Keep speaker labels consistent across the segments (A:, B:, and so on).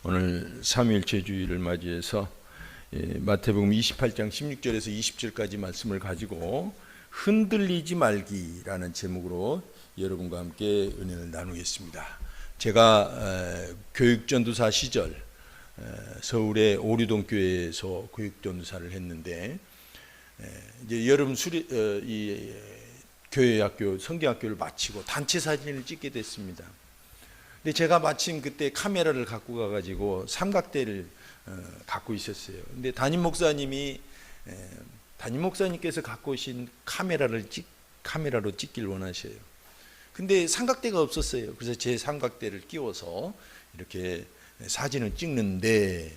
A: 오늘 삼위일체 주일을 맞이해서 마태복음 28장 16절에서 20절까지 말씀을 가지고 흔들리지 말기라는 제목으로 여러분과 함께 은혜를 나누겠습니다. 제가 교육전도사 시절 서울의 오류동 교회에서 교육전도사를 했는데 이제 여름 이 교회학교 성경학교를 마치고 단체 사진을 찍게 됐습니다. 근데 제가 마침 그때 카메라를 갖고 가가지고 삼각대를 갖고 있었어요. 근데 담임 목사님께서 갖고 오신 카메라로 찍길 원하셔요. 근데 삼각대가 없었어요. 그래서 제 삼각대를 끼워서 이렇게 사진을 찍는데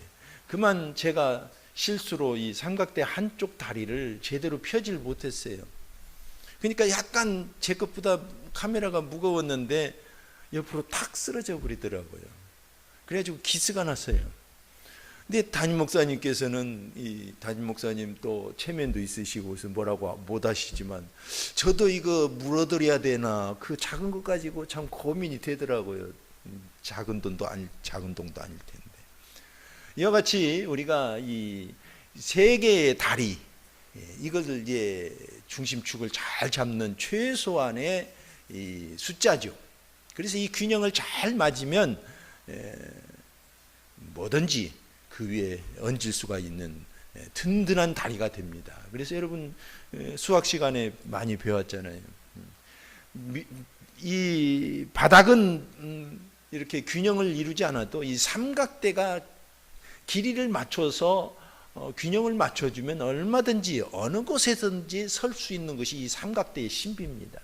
A: 그만 제가 실수로 이 삼각대 한쪽 다리를 제대로 펴질 못했어요. 그러니까 약간 제 것보다 카메라가 무거웠는데 옆으로 탁 쓰러져 버리더라고요. 그래가지고 기스가 났어요. 근데 담임 목사님께서는 담임 목사님 또 체면도 있으시고 그래서 뭐라고 못 하시지만 저도 이거 물어드려야 되나 그 작은 것 가지고 참 고민이 되더라고요. 작은 돈도 아닐 텐데. 이와 같이 우리가 이 세 개의 다리 이것을 이제 중심축을 잘 잡는 최소한의 이 숫자죠. 그래서 이 균형을 잘 맞으면 뭐든지 그 위에 얹을 수가 있는 든든한 다리가 됩니다. 그래서 여러분 수학 시간에 많이 배웠잖아요. 이 바닥은 이렇게 균형을 이루지 않아도 이 삼각대가 길이를 맞춰서 균형을 맞춰주면 얼마든지 어느 곳에든지 설 수 있는 것이 이 삼각대의 신비입니다.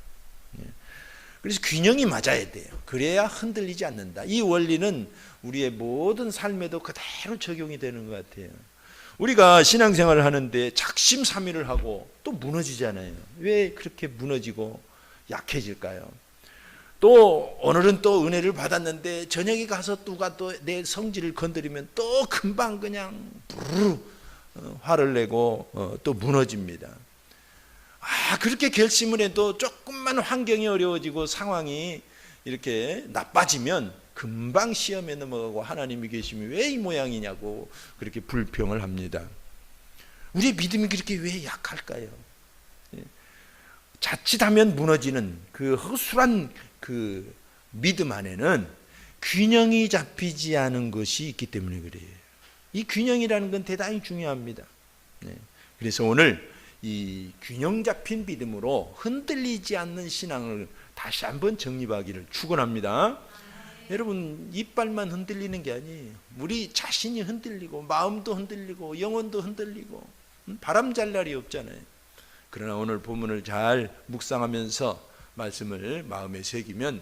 A: 그래서 균형이 맞아야 돼요. 그래야 흔들리지 않는다. 이 원리는 우리의 모든 삶에도 그대로 적용이 되는 것 같아요. 우리가 신앙생활을 하는데 작심삼일을 하고 또 무너지잖아요. 왜 그렇게 무너지고 약해질까요? 또 오늘은 또 은혜를 받았는데 저녁에 가서 누가 또 내 성질을 건드리면 또 금방 그냥 부르르 화를 내고 또 무너집니다. 그렇게 결심을 해도 조금만 환경이 어려워지고 상황이 이렇게 나빠지면 금방 시험에 넘어가고 하나님이 계시면 왜 이 모양이냐고 그렇게 불평을 합니다. 우리의 믿음이 그렇게 왜 약할까요? 자칫하면 무너지는 그 허술한 그 믿음 안에는 균형이 잡히지 않은 것이 있기 때문에 그래요. 이 균형이라는 건 대단히 중요합니다. 그래서 오늘 이 균형 잡힌 믿음으로 흔들리지 않는 신앙을 다시 한번 정립하기를 축원합니다. 여러분 이빨만 흔들리는 게 아니에요. 우리 자신이 흔들리고 마음도 흔들리고 영혼도 흔들리고 바람 잘 날이 없잖아요. 그러나 오늘 본문을 잘 묵상하면서 말씀을 마음에 새기면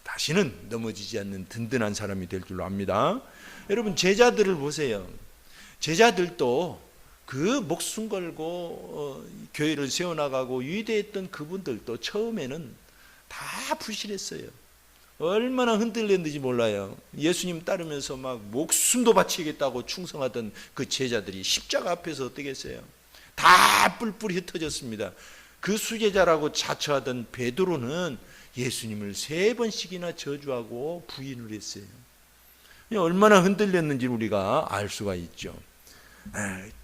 A: 다시는 넘어지지 않는 든든한 사람이 될 줄로 압니다. 여러분 제자들을 보세요. 제자들도 그 목숨 걸고 교회를 세워나가고 위대했던 그분들도 처음에는 다 부실했어요. 얼마나 흔들렸는지 몰라요. 예수님 따르면서 막 목숨도 바치겠다고 충성하던 그 제자들이 십자가 앞에서 어떻게 했어요? 다 뿔뿔이 흩어졌습니다. 그 수제자라고 자처하던 베드로는 예수님을 3번씩이나 저주하고 부인을 했어요. 얼마나 흔들렸는지 우리가 알 수가 있죠.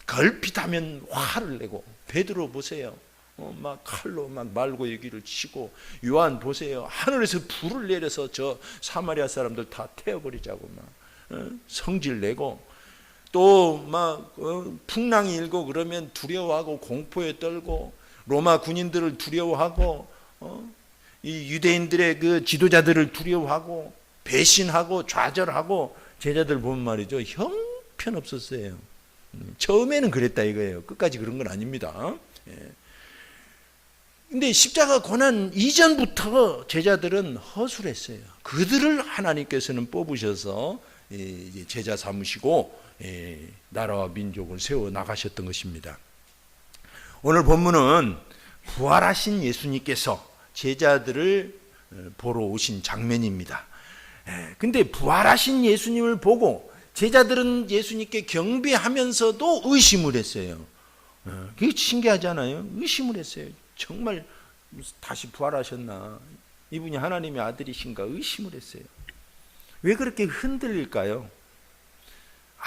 A: 걸핏하면 화를 내고 베드로 보세요. 막 칼로 막 말고 여기를 치고 요한 보세요. 하늘에서 불을 내려서 저 사마리아 사람들 다 태워버리자고 막 성질 내고 또 막 풍랑이 일고 그러면 두려워하고 공포에 떨고 로마 군인들을 두려워하고 이 유대인들의 그 지도자들을 두려워하고 배신하고 좌절하고 제자들 보면 말이죠. 형편없었어요. 처음에는 그랬다 이거예요. 끝까지 그런 건 아닙니다. 근데 십자가 고난 이전부터 제자들은 허술했어요. 그들을 하나님께서는 뽑으셔서 제자 삼으시고 나라와 민족을 세워 나가셨던 것입니다. 오늘 본문은 부활하신 예수님께서 제자들을 보러 오신 장면입니다. 근데 부활하신 예수님을 보고 제자들은 예수님께 경배하면서도 의심을 했어요. 그게 신기하잖아요. 의심을 했어요. 정말 다시 부활하셨나? 이분이 하나님의 아들이신가? 의심을 했어요. 왜 그렇게 흔들릴까요?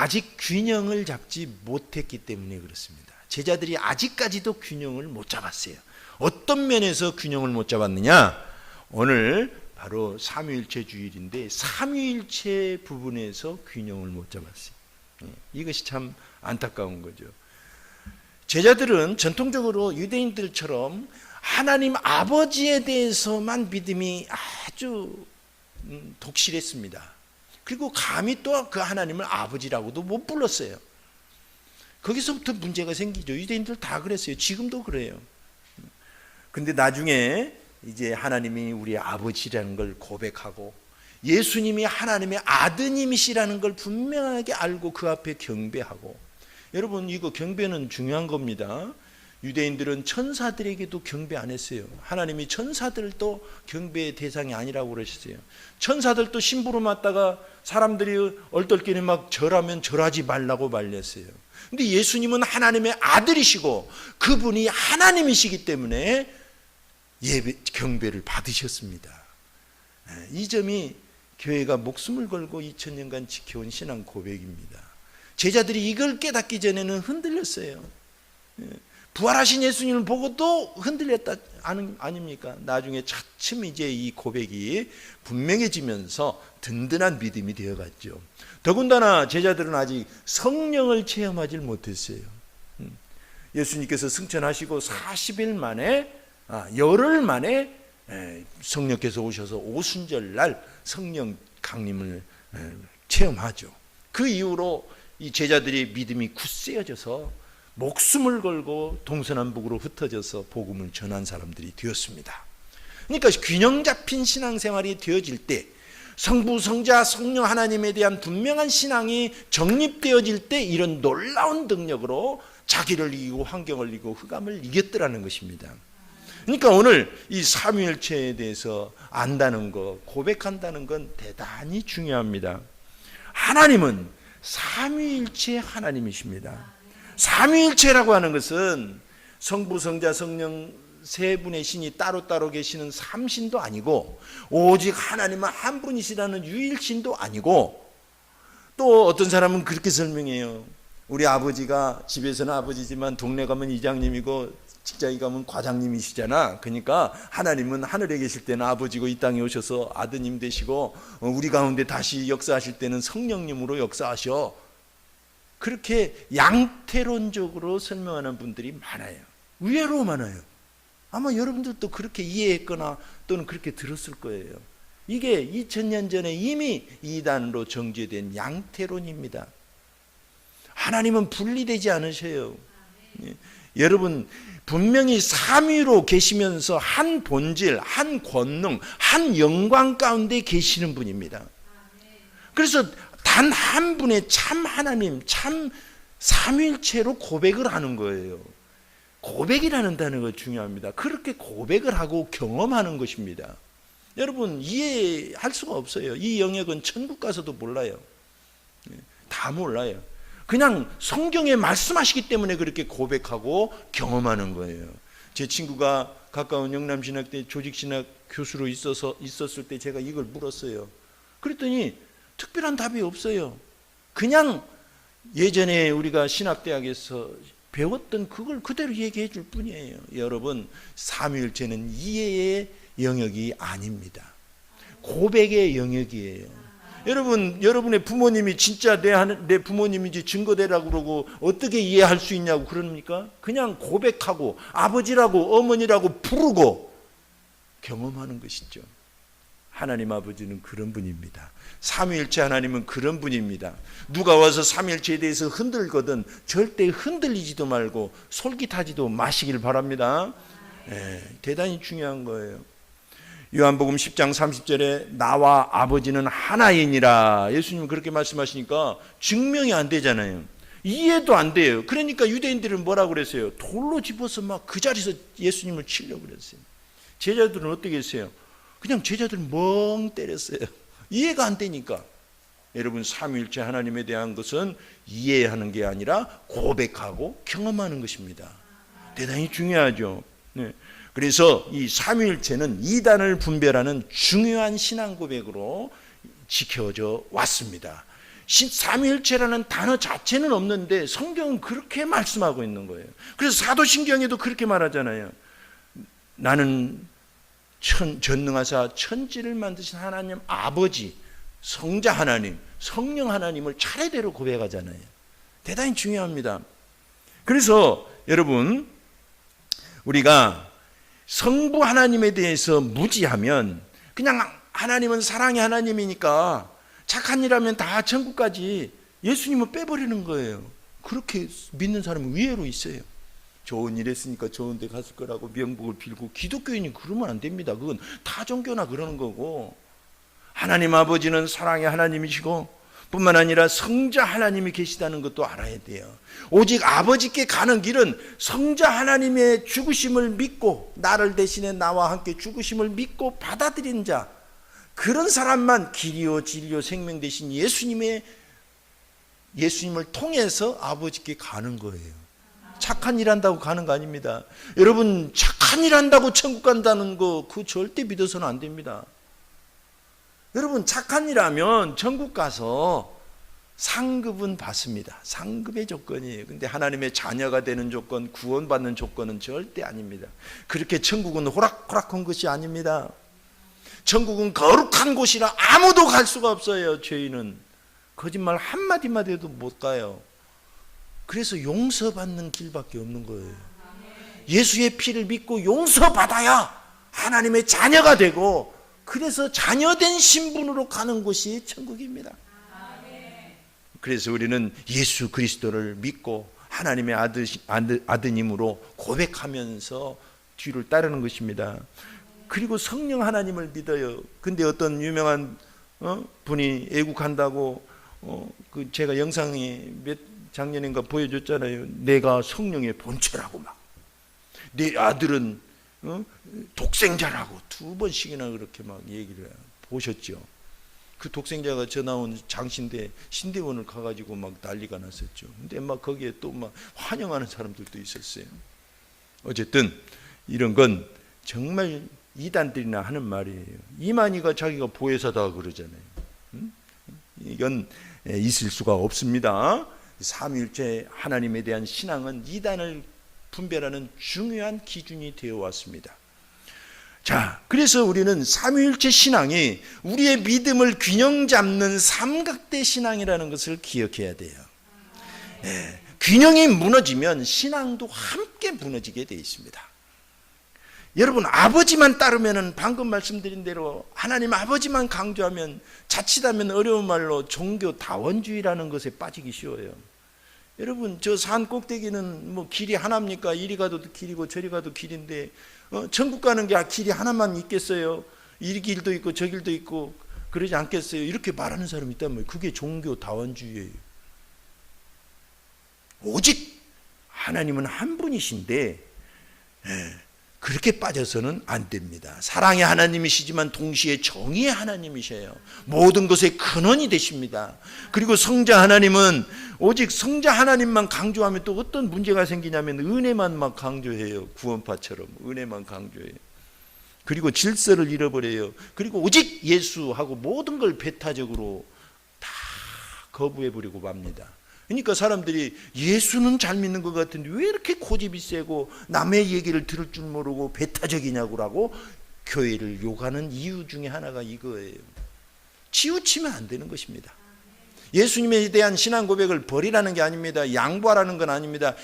A: 아직 균형을 잡지 못했기 때문에 그렇습니다. 제자들이 아직까지도 균형을 못 잡았어요. 어떤 면에서 균형을 못 잡았느냐? 오늘 바로 삼위일체 주일인데 삼위일체 부분에서 균형을 못 잡았어요. 이것이 참 안타까운 거죠. 제자들은 전통적으로 유대인들처럼 하나님 아버지에 대해서만 믿음이 아주 독실했습니다. 그리고 감히 또 그 하나님을 아버지라고도 못 불렀어요. 거기서부터 문제가 생기죠. 유대인들 다 그랬어요. 지금도 그래요. 근데 나중에 이제 하나님이 우리 아버지라는 걸 고백하고 예수님이 하나님의 아드님이시라는 걸 분명하게 알고 그 앞에 경배하고, 여러분 이거 경배는 중요한 겁니다. 유대인들은 천사들에게도 경배 안 했어요. 하나님이 천사들도 경배의 대상이 아니라고 그러셨어요. 천사들도 심부름 왔다가 사람들이 얼떨결에 막 절하면 절하지 말라고 말렸어요. 근데 예수님은 하나님의 아들이시고 그분이 하나님이시기 때문에 경배를 받으셨습니다. 이 점이 교회가 목숨을 걸고 2000년간 지켜온 신앙 고백입니다. 제자들이 이걸 깨닫기 전에는 흔들렸어요. 부활하신 예수님을 보고도 흔들렸다 아닙니까? 나중에 차츰 이제 이 고백이 분명해지면서 든든한 믿음이 되어갔죠. 더군다나 제자들은 아직 성령을 체험하지 못했어요. 예수님께서 승천하시고 40일 만에 열흘 만에 성령께서 오셔서 오순절날 성령 강림을 체험하죠. 그 이후로 이 제자들의 믿음이 굳세어져서 목숨을 걸고 동서남북으로 흩어져서 복음을 전한 사람들이 되었습니다. 그러니까 균형 잡힌 신앙생활이 되어질 때, 성부, 성자, 성령 하나님에 대한 분명한 신앙이 정립되어질 때 이런 놀라운 능력으로 자기를 이기고 환경을 이기고 흑암을 이겼더라는 것입니다. 그러니까 오늘 이 삼위일체에 대해서 안다는 것, 고백한다는 건 대단히 중요합니다. 하나님은 삼위일체 하나님이십니다. 삼위일체라고 하는 것은 성부, 성자, 성령 세 분의 신이 따로따로 계시는 삼신도 아니고, 오직 하나님은 한 분이시라는 유일신도 아니고, 또 어떤 사람은 그렇게 설명해요. 우리 아버지가 집에서는 아버지지만 동네 가면 이장님이고 직장에 가면 과장님이시잖아. 그러니까 하나님은 하늘에 계실 때는 아버지고 이 땅에 오셔서 아드님 되시고 우리 가운데 다시 역사하실 때는 성령님으로 역사하셔. 그렇게 양태론적으로 설명하는 분들이 많아요. 의외로 많아요. 아마 여러분들도 그렇게 이해했거나 또는 그렇게 들었을 거예요. 이게 2000년 전에 이미 이단으로 정죄된 양태론입니다. 하나님은 분리되지 않으셔요. 여러분 분명히 삼위로 계시면서 한 본질, 한 권능, 한 영광 가운데 계시는 분입니다. 그래서 단 한 분의 참 하나님, 참 삼위일체로 고백을 하는 거예요. 고백이라는 단어가 중요합니다. 그렇게 고백을 하고 경험하는 것입니다. 여러분 이해할 수가 없어요. 이 영역은 천국 가서도 몰라요. 다 몰라요. 그냥 성경에 말씀하시기 때문에 그렇게 고백하고 경험하는 거예요. 제 친구가 가까운 영남신학대 조직신학 교수로 있었을 때 제가 이걸 물었어요. 그랬더니 특별한 답이 없어요. 그냥 예전에 우리가 신학대학에서 배웠던 그걸 그대로 얘기해 줄 뿐이에요. 여러분 삼위일체는 이해의 영역이 아닙니다. 고백의 영역이에요. 여러분, 여러분의 부모님이 진짜 내 부모님인지 증거대라고 그러고 어떻게 이해할 수 있냐고 그럽니까? 그냥 고백하고 아버지라고 어머니라고 부르고 경험하는 것이죠. 하나님 아버지는 그런 분입니다. 삼위일체 하나님은 그런 분입니다. 누가 와서 삼위일체에 대해서 흔들거든 절대 흔들리지도 말고 솔깃하지도 마시길 바랍니다. 대단히 중요한 거예요. 요한복음 10장 30절에 나와 아버지는 하나이니라, 예수님은 그렇게 말씀하시니까 증명이 안 되잖아요. 이해도 안 돼요. 그러니까 유대인들은 뭐라고 그랬어요? 돌로 집어서 막 그 자리에서 예수님을 치려고 그랬어요. 제자들은 어떻게 했어요? 그냥 제자들 멍 때렸어요. 이해가 안 되니까. 여러분 삼위일체 하나님에 대한 것은 이해하는 게 아니라 고백하고 경험하는 것입니다. 대단히 중요하죠. 네. 그래서 이 삼위일체는 이단을 분별하는 중요한 신앙 고백으로 지켜져 왔습니다. 삼위일체라는 단어 자체는 없는데 성경은 그렇게 말씀하고 있는 거예요. 그래서 사도신경에도 그렇게 말하잖아요. 나는 전능하사 천지를 만드신 하나님 아버지, 성자 하나님, 성령 하나님을 차례대로 고백하잖아요. 대단히 중요합니다. 그래서 여러분, 우리가 성부 하나님에 대해서 무지하면 그냥 하나님은 사랑의 하나님이니까 착한 일 하면 다 천국까지 예수님은 빼버리는 거예요. 그렇게 믿는 사람은 의외로 있어요. 좋은 일 했으니까 좋은 데 갔을 거라고 명복을 빌고, 기독교인이 그러면 안 됩니다. 그건 타 종교나 그러는 거고, 하나님 아버지는 사랑의 하나님이시고 뿐만 아니라 성자 하나님이 계시다는 것도 알아야 돼요. 오직 아버지께 가는 길은 성자 하나님의 죽으심을 믿고, 나를 대신해 나와 함께 죽으심을 믿고 받아들인 자, 그런 사람만 길이요 진리요 생명 되신 예수님을 통해서 아버지께 가는 거예요. 착한 일 한다고 가는 거 아닙니다. 여러분, 착한 일 한다고 천국 간다는 거 그거 절대 믿어서는 안 됩니다. 여러분, 착한 일 하면 천국 가서 상급은 받습니다. 상급의 조건이에요. 근데 하나님의 자녀가 되는 조건, 구원받는 조건은 절대 아닙니다. 그렇게 천국은 호락호락한 것이 아닙니다. 천국은 거룩한 곳이라 아무도 갈 수가 없어요. 죄인은 거짓말 한마디만 해도 못 가요. 그래서 용서받는 길밖에 없는 거예요. 예수의 피를 믿고 용서받아야 하나님의 자녀가 되고, 그래서 자녀된 신분으로 가는 곳이 천국입니다. 그래서 우리는 예수 그리스도를 믿고 하나님의 아드님으로 고백하면서 뒤를 따르는 것입니다. 그리고 성령 하나님을 믿어요. 근데 어떤 유명한 분이 애국한다고 제가 영상이 몇 작년인가 보여줬잖아요. 내가 성령의 본체라고 막, 내 아들은 독생자라고 2번씩이나 그렇게 막 얘기를 해요. 보셨죠? 그 독생자가 전화 온 장신대 신대원을 가가지고 막 난리가 났었죠. 근데 막 거기에 또 막 환영하는 사람들도 있었어요. 어쨌든 이런 건 정말 이단들이나 하는 말이에요. 이만희가 자기가 보혜사다 그러잖아요. 이건 있을 수가 없습니다. 삼위일체 하나님에 대한 신앙은 이단을 분별하는 중요한 기준이 되어 왔습니다. 자, 그래서 우리는 삼위일체 신앙이 우리의 믿음을 균형 잡는 삼각대 신앙이라는 것을 기억해야 돼요. 균형이 무너지면 신앙도 함께 무너지게 되어 있습니다. 여러분, 아버지만 따르면은 방금 말씀드린 대로 하나님 아버지만 강조하면 자칫하면 어려운 말로 종교 다원주의라는 것에 빠지기 쉬워요. 여러분, 저 산 꼭대기는 뭐 길이 하나입니까? 이리 가도 길이고 저리 가도 길인데 천국 가는 게 길이 하나만 있겠어요? 이 길도 있고 저 길도 있고 그러지 않겠어요? 이렇게 말하는 사람이 있단 말이에요. 그게 종교 다원주의예요. 오직 하나님은 한 분이신데 그렇게 빠져서는 안 됩니다. 사랑의 하나님이시지만 동시에 정의의 하나님이셔요. 모든 것의 근원이 되십니다. 그리고 성자 하나님은 오직 성자 하나님만 강조하면 또 어떤 문제가 생기냐면 은혜만 막 강조해요. 구원파처럼 은혜만 강조해요. 그리고 질서를 잃어버려요. 그리고 오직 예수하고 모든 걸 배타적으로 다 거부해버리고 맙니다. 그러니까 사람들이 예수는 잘 믿는 것 같은데 왜 이렇게 고집이 세고 남의 얘기를 들을 줄 모르고 배타적이냐고 교회를 욕하는 이유 중에 하나가 이거예요. 치우치면 안 되는 것입니다. 예수님에 대한 신앙 고백을 버리라는 게 아닙니다. 양보하라는 건 아닙니다.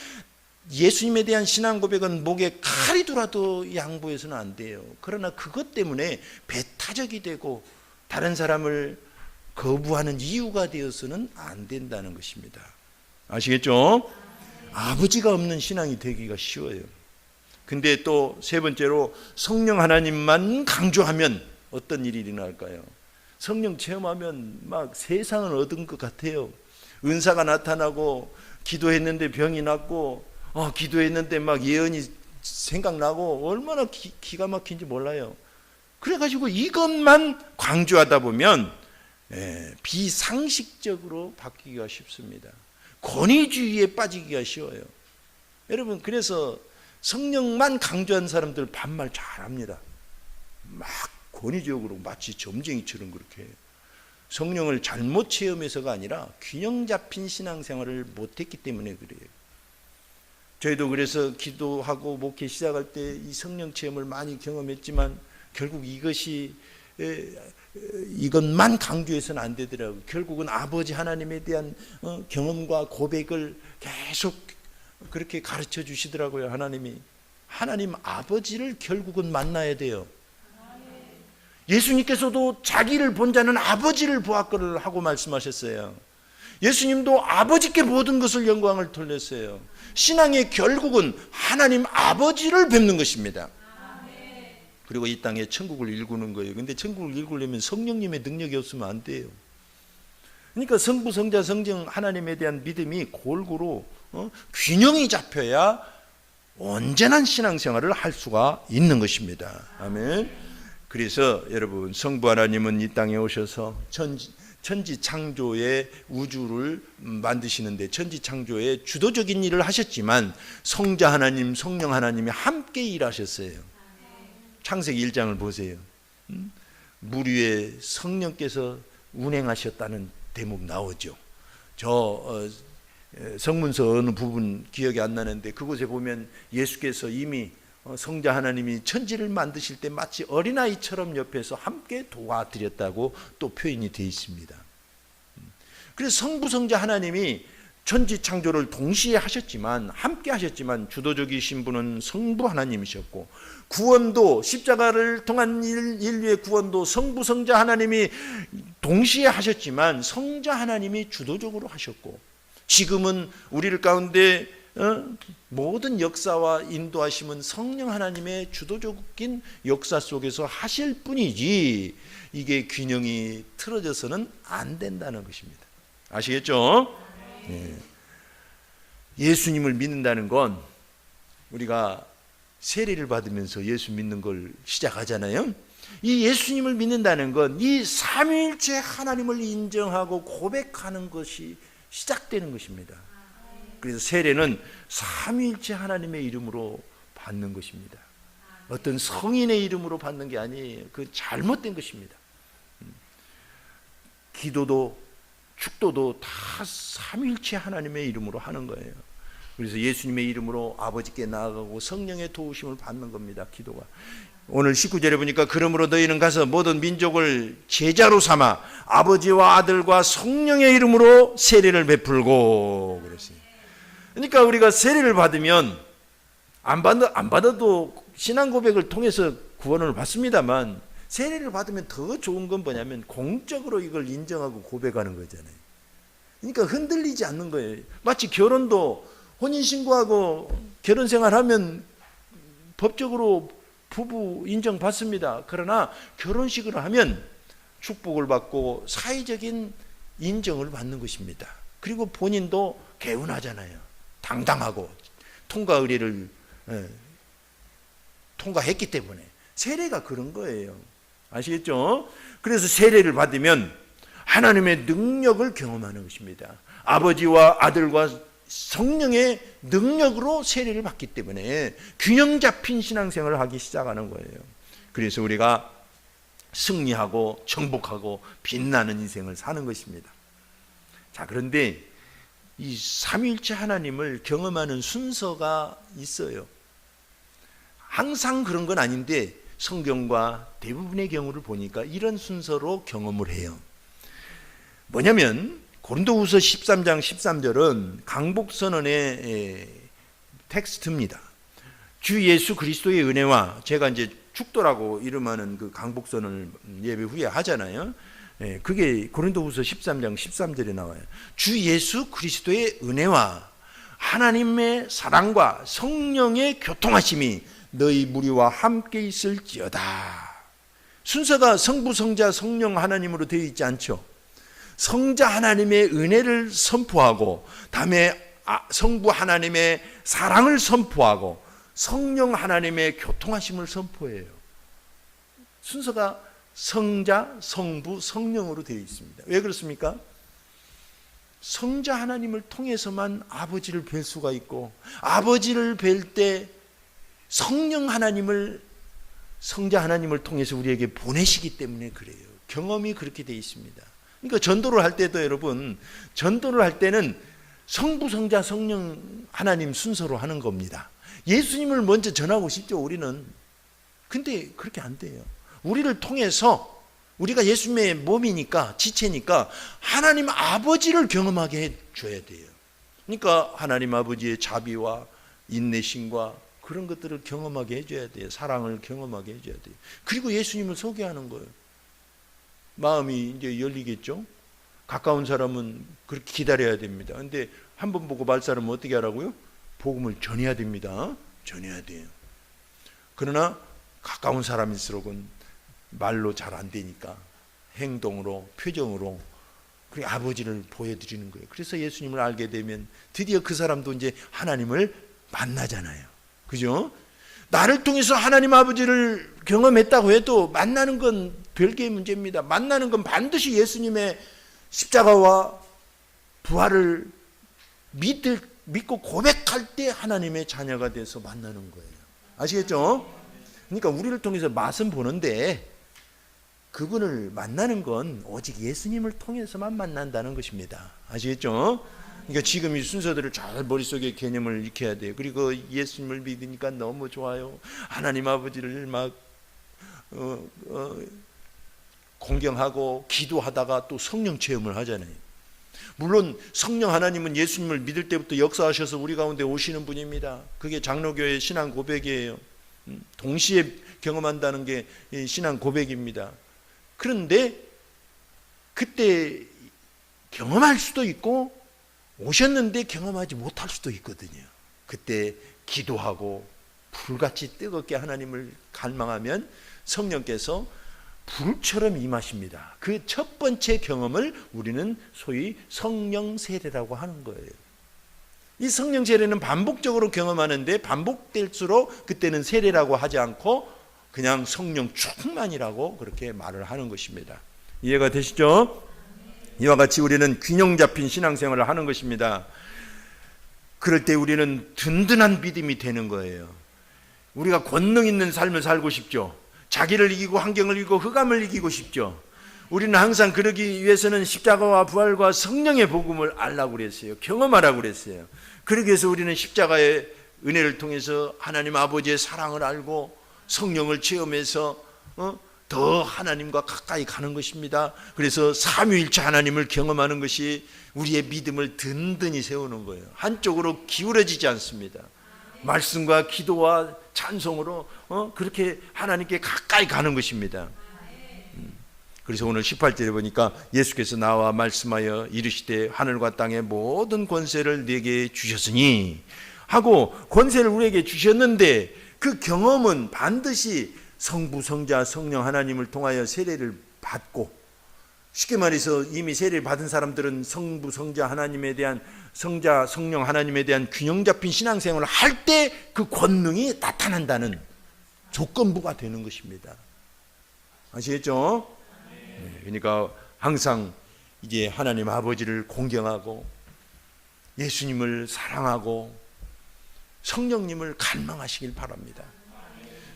A: 예수님에 대한 신앙 고백은 목에 칼이 돌아도 양보해서는 안 돼요. 그러나 그것 때문에 배타적이 되고 다른 사람을 거부하는 이유가 되어서는 안 된다는 것입니다. 아시겠죠? 아버지가 없는 신앙이 되기가 쉬워요. 근데 또 세 번째로 성령 하나님만 강조하면 어떤 일이 일어날까요? 성령 체험하면 막 세상을 얻은 것 같아요. 은사가 나타나고 기도했는데 병이 낫고 기도했는데 막 예언이 생각나고 얼마나 기가 막힌지 몰라요. 그래가지고 이것만 강조하다 보면 비상식적으로 바뀌기가 쉽습니다. 권위주의에 빠지기가 쉬워요. 여러분, 그래서 성령만 강조한 사람들 반말 잘합니다. 막 권위적으로 마치 점쟁이처럼 그렇게 해요. 성령을 잘못 체험해서가 아니라 균형 잡힌 신앙생활을 못했기 때문에 그래요. 저희도 그래서 기도하고 목회 시작할 때 이 성령 체험을 많이 경험했지만 결국 이것만 강조해서는 안 되더라고요. 결국은 아버지 하나님에 대한 경험과 고백을 계속 그렇게 가르쳐 주시더라고요. 하나님 아버지를 결국은 만나야 돼요. 예수님께서도 자기를 본 자는 아버지를 보았거늘 하고 말씀하셨어요. 예수님도 아버지께 모든 것을 영광을 돌렸어요. 신앙의 결국은 하나님 아버지를 뵙는 것입니다. 그리고 이 땅에 천국을 일구는 거예요. 근데 천국을 일구려면 성령님의 능력이 없으면 안 돼요. 그러니까 성부, 성자, 성령 하나님에 대한 믿음이 골고루 균형이 잡혀야 온전한 신앙생활을 할 수가 있는 것입니다. 아멘. 그래서 여러분, 성부 하나님은 이 땅에 오셔서 천지 창조의 우주를 만드시는데 천지 창조의 주도적인 일을 하셨지만 성자 하나님, 성령 하나님이 함께 일하셨어요. 창세기 1장을 보세요. 물 위에 성령께서 운행하셨다는 대목 나오죠. 성문서 어느 부분 기억이 안 나는데 그곳에 보면 예수께서 이미 성자 하나님이 천지를 만드실 때 마치 어린아이처럼 옆에서 함께 도와드렸다고 또 표현이 되어 있습니다. 그래서 성부 성자 하나님이 천지 창조를 동시에 하셨지만 함께 하셨지만 주도적이신 분은 성부 하나님이셨고 구원도 십자가를 통한 인류의 구원도 성부 성자 하나님이 동시에 하셨지만 성자 하나님이 주도적으로 하셨고 지금은 우리를 가운데 모든 역사와 인도하심은 성령 하나님의 주도적인 역사 속에서 하실 뿐이지 이게 균형이 틀어져서는 안 된다는 것입니다. 아시겠죠? 네. 예수님을 믿는다는 건 우리가 세례를 받으면서 예수 믿는 걸 시작하잖아요. 이 예수님을 믿는다는 건 이 삼위일체 하나님을 인정하고 고백하는 것이 시작되는 것입니다. 그래서 세례는 삼위일체 하나님의 이름으로 받는 것입니다. 어떤 성인의 이름으로 받는 게 아니에요. 그 잘못된 것입니다. 기도도 축도도 다 삼위일체 하나님의 이름으로 하는 거예요. 그래서 예수님의 이름으로 아버지께 나아가고 성령의 도우심을 받는 겁니다. 기도가. 오늘 19절에 보니까 그러므로 너희는 가서 모든 민족을 제자로 삼아 아버지와 아들과 성령의 이름으로 세례를 베풀고 그랬어요. 그러니까 우리가 세례를 받으면 안 받아도 신앙 고백을 통해서 구원을 받습니다만 세례를 받으면 더 좋은 건 뭐냐면 공적으로 이걸 인정하고 고백하는 거잖아요. 그러니까 흔들리지 않는 거예요. 마치 결혼도 혼인신고하고 결혼생활하면 법적으로 부부 인정받습니다. 그러나 결혼식을 하면 축복을 받고 사회적인 인정을 받는 것입니다. 그리고 본인도 개운하잖아요. 당당하고 통과 의례를 통과했기 때문에 세례가 그런 거예요. 아시겠죠? 그래서 세례를 받으면 하나님의 능력을 경험하는 것입니다. 아버지와 아들과 성령의 능력으로 세례를 받기 때문에 균형 잡힌 신앙생활을 하기 시작하는 거예요. 그래서 우리가 승리하고 정복하고 빛나는 인생을 사는 것입니다. 자, 그런데 이 삼위일체 하나님을 경험하는 순서가 있어요. 항상 그런 건 아닌데 성경과 대부분의 경우를 보니까 이런 순서로 경험을 해요. 뭐냐면 고린도후서 13장 13절은 강복선언의 텍스트입니다. 주 예수 그리스도의 은혜와 제가 이제 축도라고 이름하는 그 강복선언을 예배 후에 하잖아요. 그게 고린도후서 13장 13절에 나와요. 주 예수 그리스도의 은혜와 하나님의 사랑과 성령의 교통하심이 너희 무리와 함께 있을지어다. 순서가 성부, 성자, 성령 하나님으로 되어 있지 않죠. 성자 하나님의 은혜를 선포하고 다음에 성부 하나님의 사랑을 선포하고 성령 하나님의 교통하심을 선포해요. 순서가 성자, 성부, 성령으로 되어 있습니다. 왜 그렇습니까? 성자 하나님을 통해서만 아버지를 뵐 수가 있고 아버지를 뵐 때 성령 하나님을 성자 하나님을 통해서 우리에게 보내시기 때문에 그래요. 경험이 그렇게 되어 있습니다. 그러니까 전도를 할 때도 여러분, 전도를 할 때는 성부, 성자, 성령 하나님 순서로 하는 겁니다. 예수님을 먼저 전하고 싶죠, 우리는. 근데 그렇게 안 돼요. 우리를 통해서 우리가 예수님의 몸이니까, 지체니까 하나님 아버지를 경험하게 해줘야 돼요. 그러니까 하나님 아버지의 자비와 인내심과 그런 것들을 경험하게 해줘야 돼요. 사랑을 경험하게 해줘야 돼요. 그리고 예수님을 소개하는 거예요. 마음이 이제 열리겠죠. 가까운 사람은 그렇게 기다려야 됩니다. 근데 한 번 보고 말 사람은 어떻게 하라고요? 복음을 전해야 됩니다. 전해야 돼요. 그러나 가까운 사람일수록은 말로 잘 안 되니까 행동으로, 표정으로 그 아버지를 보여드리는 거예요. 그래서 예수님을 알게 되면 드디어 그 사람도 이제 하나님을 만나잖아요. 그죠? 나를 통해서 하나님 아버지를 경험했다고 해도 만나는 건 별개의 문제입니다. 만나는 건 반드시 예수님의 십자가와 부활을 믿고 고백할 때 하나님의 자녀가 돼서 만나는 거예요. 아시겠죠? 그러니까 우리를 통해서 맛은 보는데 그분을 만나는 건 오직 예수님을 통해서만 만난다는 것입니다. 아시겠죠? 그러니까 지금 이 순서들을 잘 머릿속에 개념을 익혀야 돼요. 그리고 예수님을 믿으니까 너무 좋아요. 하나님 아버지를 막 공경하고 기도하다가 또 성령 체험을 하잖아요. 물론 성령 하나님은 예수님을 믿을 때부터 역사하셔서 우리 가운데 오시는 분입니다. 그게 장로교의 신앙 고백이에요. 동시에 경험한다는 게 신앙 고백입니다. 그런데 그때 경험할 수도 있고 오셨는데 경험하지 못할 수도 있거든요. 그때 기도하고 불같이 뜨겁게 하나님을 갈망하면 성령께서 불처럼 임하십니다. 그 첫 번째 경험을 우리는 소위 성령 세례라고 하는 거예요. 이 성령 세례는 반복적으로 경험하는데 반복될수록 그때는 세례라고 하지 않고 그냥 성령 충만이라고 그렇게 말을 하는 것입니다. 이해가 되시죠? 이와 같이 우리는 균형 잡힌 신앙생활을 하는 것입니다. 그럴 때 우리는 든든한 믿음이 되는 거예요. 우리가 권능 있는 삶을 살고 싶죠. 자기를 이기고 환경을 이기고 흑암을 이기고 싶죠. 우리는 항상 그러기 위해서는 십자가와 부활과 성령의 복음을 알라고 그랬어요. 경험하라고 그랬어요. 그러기 위해서 우리는 십자가의 은혜를 통해서 하나님 아버지의 사랑을 알고 성령을 체험해서 더 하나님과 가까이 가는 것입니다. 그래서 삼위일체 하나님을 경험하는 것이 우리의 믿음을 든든히 세우는 거예요. 한쪽으로 기울어지지 않습니다. 말씀과 기도와 찬송으로 그렇게 하나님께 가까이 가는 것입니다. 그래서 오늘 18절에 보니까 예수께서 나와 말씀하여 이르시되 하늘과 땅의 모든 권세를 내게 주셨으니 하고 권세를 우리에게 주셨는데 그 경험은 반드시 성부, 성자, 성령 하나님을 통하여 세례를 받고, 쉽게 말해서 이미 세례를 받은 사람들은 성부, 성자 하나님에 대한, 성자, 성령 하나님에 대한 균형 잡힌 신앙생활을 할 때 그 권능이 나타난다는 조건부가 되는 것입니다. 아시겠죠? 네, 그러니까 항상 이제 하나님 아버지를 공경하고 예수님을 사랑하고 성령님을 갈망하시길 바랍니다.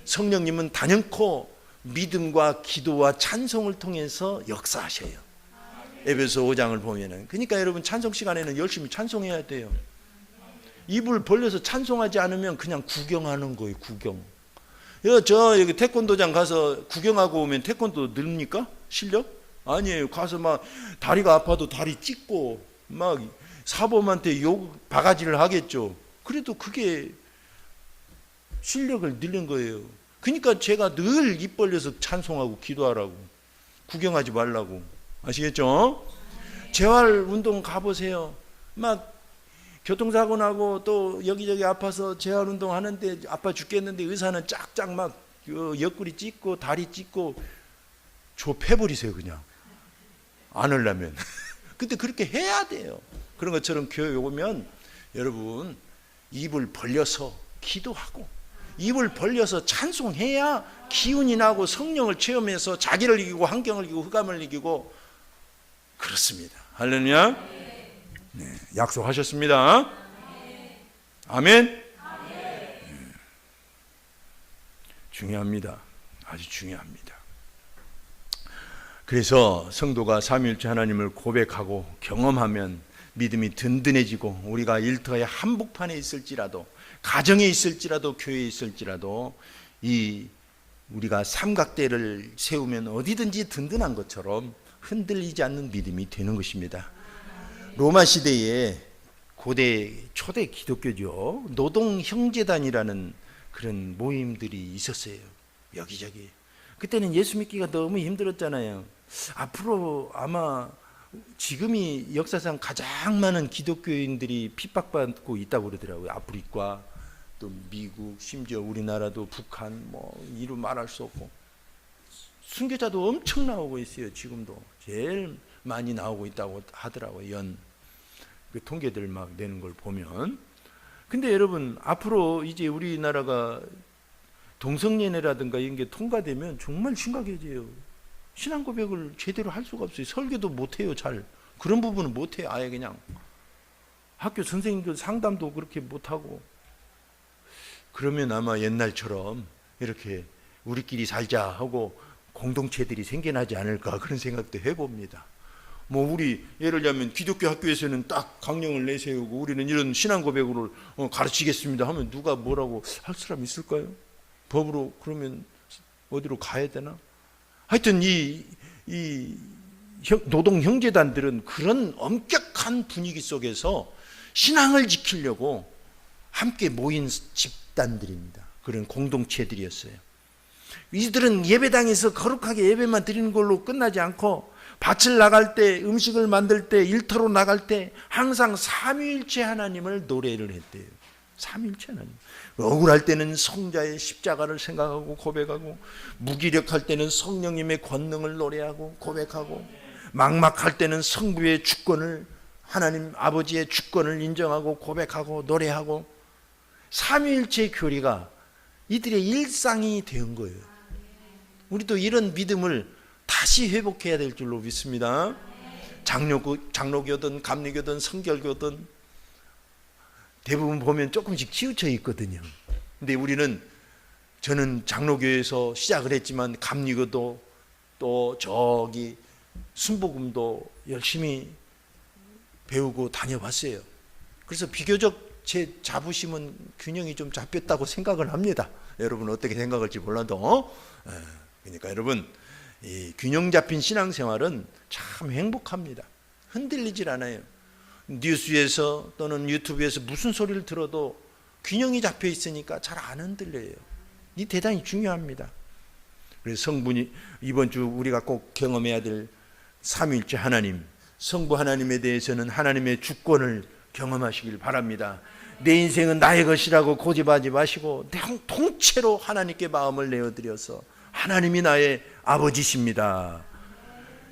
A: 성령님은 단연코 믿음과 기도와 찬송을 통해서 역사하셔요. 에베소 5장을 보면은. 그러니까 여러분 찬송 시간에는 열심히 찬송해야 돼요. 입을 벌려서 찬송하지 않으면 그냥 구경하는 거예요. 구경. 여기 태권도장 가서 구경하고 오면 태권도 늘립니까? 실력? 아니에요. 가서 막 다리가 아파도 다리 찢고 막 사범한테 욕 바가지를 하겠죠. 그래도 그게 실력을 늘린 거예요. 그러니까 제가 늘 입 벌려서 찬송하고 기도하라고, 구경하지 말라고. 아시겠죠? 재활운동 가보세요. 막 교통사고 나고 또 여기저기 아파서 재활운동 하는데 아파 죽겠는데 의사는 쫙쫙 막 옆구리 찢고 다리 찢고 좁혀버리세요. 그냥 안 하려면. 근데 그렇게 해야 돼요. 그런 것처럼 교회 오면 여러분 입을 벌려서 기도하고 입을 벌려서 찬송해야 기운이 나고 성령을 체험해서 자기를 이기고 환경을 이기고 흑암을 이기고 그렇습니다. 할렐루야. 네, 약속하셨습니다. 아멘. 중요합니다. 아주 중요합니다. 그래서 성도가 삼위일체 하나님을 고백하고 경험하면 믿음이 든든해지고, 우리가 일터의 한복판에 있을지라도, 가정에 있을지라도, 교회에 있을지라도 우리가 삼각대를 세우면 어디든지 든든한 것처럼 흔들리지 않는 믿음이 되는 것입니다. 로마 시대에 고대 초대 기독교죠, 노동 형제단이라는 그런 모임들이 있었어요. 여기저기. 그때는 예수 믿기가 너무 힘들었잖아요. 앞으로 아마 지금이 역사상 가장 많은 기독교인들이 핍박받고 있다고 그러더라고요. 아프리카, 또 미국, 심지어 우리나라도 북한, 이루 말할 수 없고, 순교자도 엄청 나오고 있어요. 지금도 제일 많이 나오고 있다고 하더라고요. 그 통계들 막 내는 걸 보면. 근데 여러분, 앞으로 이제 우리나라가 동성연애라든가 이런 게 통과되면 정말 심각해져요. 신앙 고백을 제대로 할 수가 없어요. 설교도 못해요. 잘 그런 부분은 못해요. 아예 그냥 학교 선생님들 상담도 그렇게 못하고. 그러면 아마 옛날처럼 이렇게 우리끼리 살자 하고 공동체들이 생겨나지 않을까, 그런 생각도 해봅니다. 우리 예를 들면 기독교 학교에서는 딱 강령을 내세우고 우리는 이런 신앙 고백으로 가르치겠습니다 하면 누가 뭐라고 할 사람 있을까요? 법으로 그러면 어디로 가야 되나? 하여튼 이 노동 형제단들은 그런 엄격한 분위기 속에서 신앙을 지키려고 함께 모인 집단들입니다. 그런 공동체들이었어요. 이들은 예배당에서 거룩하게 예배만 드리는 걸로 끝나지 않고, 밭을 나갈 때, 음식을 만들 때, 일터로 나갈 때 항상 삼위일체 하나님을 노래를 했대요. 삼위일체 하나님. 억울할 때는 성자의 십자가를 생각하고 고백하고, 무기력할 때는 성령님의 권능을 노래하고 고백하고, 막막할 때는 성부의 주권을, 하나님 아버지의 주권을 인정하고 고백하고 노래하고, 삼위일체의 교리가 이들의 일상이 된 거예요. 우리도 이런 믿음을 다시 회복해야 될 줄로 믿습니다. 장로교든 감리교든 성결교든 대부분 보면 조금씩 치우쳐 있거든요. 근데 저는 장로교에서 시작을 했지만 감리교도 또 저기 순복음도 열심히 배우고 다녀봤어요. 그래서 비교적 제 자부심은 균형이 좀 잡혔다고 생각을 합니다. 여러분 어떻게 생각할지 몰라도. 그러니까 여러분, 이 균형 잡힌 신앙생활은 참 행복합니다. 흔들리질 않아요. 뉴스에서 또는 유튜브에서 무슨 소리를 들어도 균형이 잡혀 있으니까 잘 안 흔들려요. 이 대단히 중요합니다. 그래서 성분이 이번 주 우리가 꼭 경험해야 될 삼위일체 하나님, 성부 하나님에 대해서는 하나님의 주권을 경험하시길 바랍니다. 내 인생은 나의 것이라고 고집하지 마시고 통째로 하나님께 마음을 내어드려서 하나님이 나의 아버지십니다.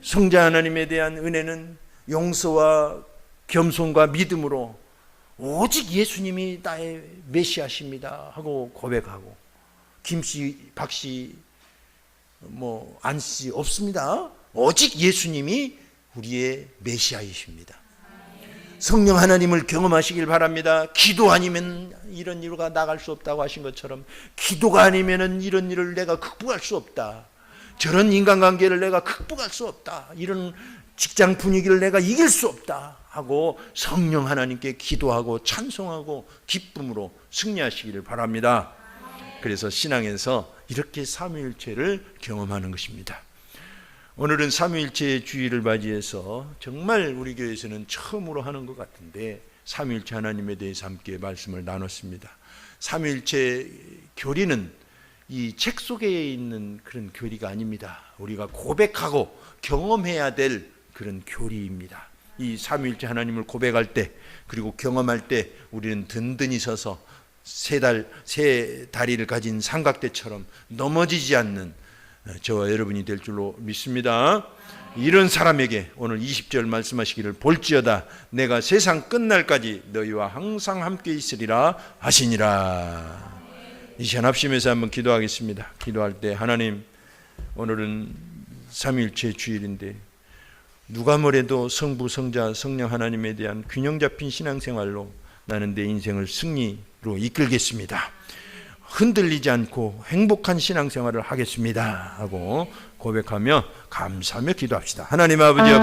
A: 성자 하나님에 대한 은혜는 용서와 겸손과 믿음으로 오직 예수님이 나의 메시아십니다 하고 고백하고, 김씨, 박씨, 안씨 없습니다. 오직 예수님이 우리의 메시아이십니다. 성령 하나님을 경험하시길 바랍니다. 기도 아니면 이런 일가 나갈 수 없다고 하신 것처럼, 기도가 아니면 이런 일을 내가 극복할 수 없다, 저런 인간관계를 내가 극복할 수 없다, 이런 직장 분위기를 내가 이길 수 없다 하고 성령 하나님께 기도하고 찬송하고 기쁨으로 승리하시기를 바랍니다. 그래서 신앙에서 이렇게 삼위일체를 경험하는 것입니다. 오늘은 삼위일체의 주일을 맞이해서 정말 우리 교회에서는 처음으로 하는 것 같은데 삼위일체 하나님에 대해서 함께 말씀을 나눴습니다. 삼위일체 교리는 이 책 속에 있는 그런 교리가 아닙니다. 우리가 고백하고 경험해야 될 그런 교리입니다. 이 삼위일체 하나님을 고백할 때, 그리고 경험할 때 우리는 든든히 서서 세 다리를 가진 삼각대처럼 넘어지지 않는 저와 여러분이 될 줄로 믿습니다. 이런 사람에게 오늘 20절 말씀하시기를, 볼지어다 내가 세상 끝날까지 너희와 항상 함께 있으리라 하시니라. 이 시간 합심해서 한번 기도하겠습니다. 기도할 때, 하나님, 오늘은 삼위일체 주일인데 누가 뭐래도 성부, 성자, 성령 하나님에 대한 균형 잡힌 신앙생활로 나는 내 인생을 승리로 이끌겠습니다. 흔들리지 않고 행복한 신앙생활을 하겠습니다 하고 고백하며 감사하며 기도합시다. 하나님 아버지여